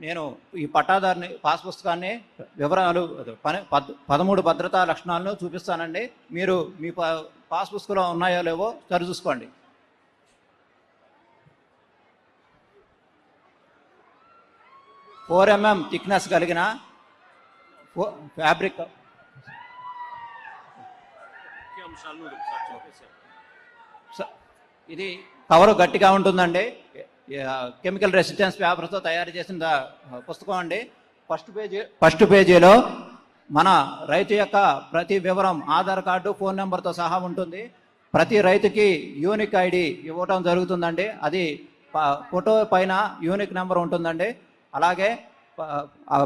నేను ఈ పట్టాదారుని పాస్ పుస్తకాన్ని వివరాలు 13 భద్రతా లక్షణాలను చూపిస్తానండి. మీరు మీ పాస్ పుస్తకంలో ఉన్నాయో లేవో సరిచూసుకోండి. mm థిక్నెస్ కలిగిన ఫ్యాబ్రిక్ ఇది కవరు గట్టిగా ఉంటుందండి. కెమికల్ రెసిస్టెన్స్ పేపర్తో తయారు చేసిన పుస్తకం అండి. ఫస్ట్ పేజీలో మన రైతు యొక్క ప్రతి వివరం, ఆధార్ కార్డు, ఫోన్ నెంబర్తో సహా ఉంటుంది. ప్రతి రైతుకి యూనిక్ ఐడి ఇవ్వటం జరుగుతుందండి. అది ఫోటో పైన యూనిక్ నెంబర్ ఉంటుందండి. అలాగే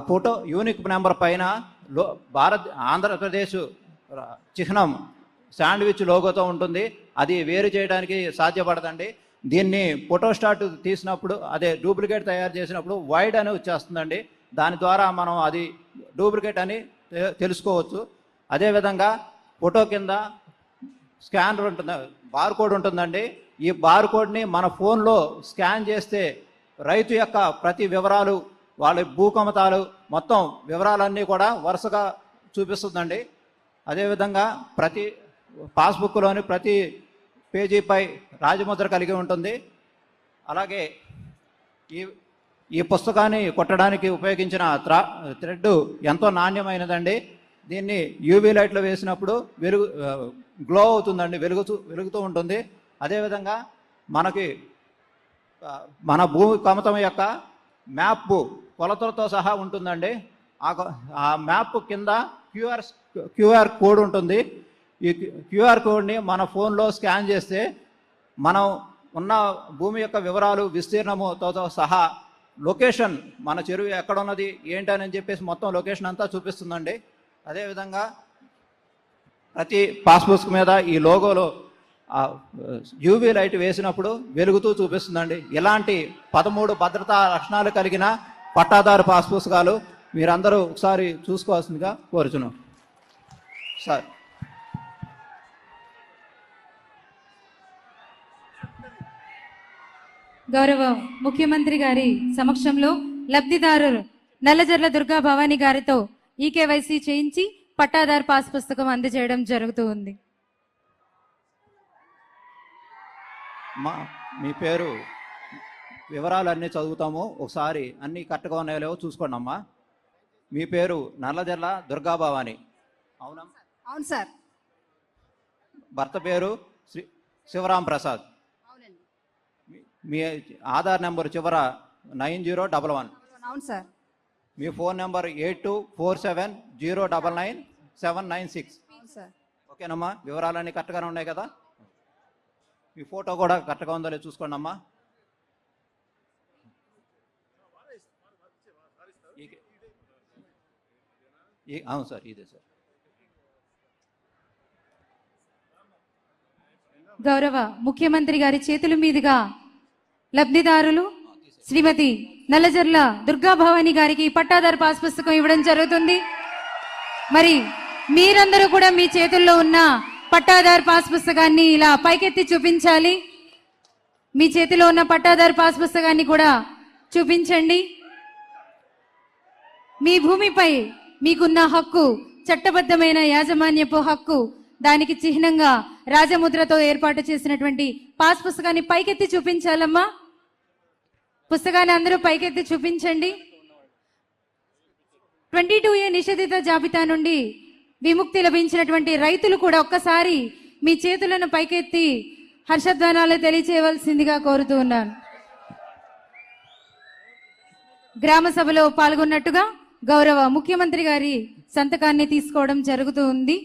ఫోటో యూనిక్ నెంబర్ పైన ఆంధ్రప్రదేశ్ చిహ్నం శాండ్విచ్ లోగోతో ఉంటుంది. అది వేరు చేయడానికి సాధ్యపడదండి. దీన్ని ఫోటోస్టాట్ తీసినప్పుడు, అదే డూప్లికేట్ తయారు చేసినప్పుడు వైడ్ అని వచ్చేస్తుందండి. దాని ద్వారా మనం అది డూప్లికేట్ అని తెలుసుకోవచ్చు. అదేవిధంగా ఫోటో కింద స్కానర్ ఉంటుంది, బార్కోడ్ ఉంటుందండి. ఈ బార్కోడ్ని మన ఫోన్లో స్కాన్ చేస్తే రైతు యొక్క ప్రతి వివరాలు, వాళ్ళ భూకమతాలు, మొత్తం వివరాలన్నీ కూడా వరుసగా చూపిస్తుందండి. అదేవిధంగా ప్రతి పాస్బుక్లోని ప్రతి పేజీపై రాజముద్ర కలిగి ఉంటుంది. అలాగే ఈ పుస్తకాన్ని కొట్టడానికి ఉపయోగించిన థ్రెడ్ ఎంతో నాణ్యమైనదండి. దీన్ని యూవీ లైట్లో వేసినప్పుడు గ్లో అవుతుందండి, వెలుగుతూ ఉంటుంది. అదేవిధంగా మనకి మన భూమి కమతం యొక్క మ్యాప్ కొలతలతో సహా ఉంటుందండి. ఆ మ్యాప్ కింద క్యూఆర్ కోడ్ ఉంటుంది. ఈ క్యూఆర్ కోడ్ని మన ఫోన్లో స్కాన్ చేస్తే మనం ఉన్న భూమి యొక్క వివరాలు, విస్తీర్ణముతో సహా లొకేషన్, మన చెరువు ఎక్కడ ఉన్నది ఏంటని చెప్పేసి మొత్తం లొకేషన్ అంతా చూపిస్తుందండి. అదేవిధంగా ప్రతి పాస్ పుస్తకం మీద ఈ లోగోలో యూవీ లైట్ వేసినప్పుడు వెలుగుతూ చూపిస్తుందండి. ఇలాంటి 13 భద్రతా లక్షణాలు కలిగిన పట్టాదారు పాస్ పుస్తకాలు మీరందరూ ఒకసారి చూసుకోవాల్సిందిగా కోరుచున్నాం సార్. గౌరవ ముఖ్యమంత్రి గారి సమక్షంలో లబ్ధిదారు నల్లజర్ల దుర్గా భవానీ గారితో ఈకేవైసీ చేయించి పట్టాదారు పాస్ పుస్తకం అందజేయడం జరుగుతూ ఉంది. మీ పేరు, వివరాలు అన్నీ చదువుతాము, ఒకసారి అన్నీ కరెక్ట్గా ఉన్నాయో లేవో చూసుకోండి అమ్మా. మీ పేరు నల్లజర్ల దుర్గా భవానీ, అవునా? అవును సార్. భర్త పేరు శివరాం ప్రసాద్. మీ ఆధార్ నెంబర్ చివర 9011. అవును సార్. మీ ఫోన్ నెంబర్ 8247099796. ఓకేనమ్మా, వివరాలన్నీ కరెక్ట్గానే ఉన్నాయి కదా? మీ ఫోటో కూడా కరెక్ట్గా ఉందో లేదో చూసుకోండి అమ్మా. అవును సార్, ఇదే సార్. గౌరవ ముఖ్యమంత్రి గారి చేతుల మీదుగా లబ్ధిదారులు శ్రీమతి నల్లజర్ల దుర్గా భవానీ గారికి పట్టాదారు పాస్ పుస్తకం ఇవ్వడం జరుగుతుంది. మరి మీరందరూ కూడా మీ చేతుల్లో ఉన్న పట్టాదారు పాస్ పుస్తకాన్ని ఇలా పైకెత్తి చూపించాలి. మీ చేతిలో ఉన్న పట్టాదారు పాస్ పుస్తకాన్ని కూడా చూపించండి. మీ భూమిపై మీకున్న హక్కు, చట్టబద్ధమైన యాజమాన్యపు హక్కు, దానికి చిహ్నంగా రాజముద్రతో ఏర్పాటు చేసినటువంటి పాస్ పుస్తకాన్ని పైకెత్తి చూపించాలమ్మా. పుస్తకాన్ని అందరూ పైకెత్తి చూపించండి. 22A నిషేధిత జాబితా నుండి విముక్తి లభించినటువంటి రైతులు కూడా ఒక్కసారి మీ చేతులను పైకెత్తి హర్షధ్వానాలు తెలియచేయవలసిందిగా కోరుతూ ఉన్నాను. గ్రామ సభలో పాల్గొన్నట్టుగా గౌరవ ముఖ్యమంత్రి గారి సంతకాన్ని తీసుకోవడం జరుగుతూ ఉంది.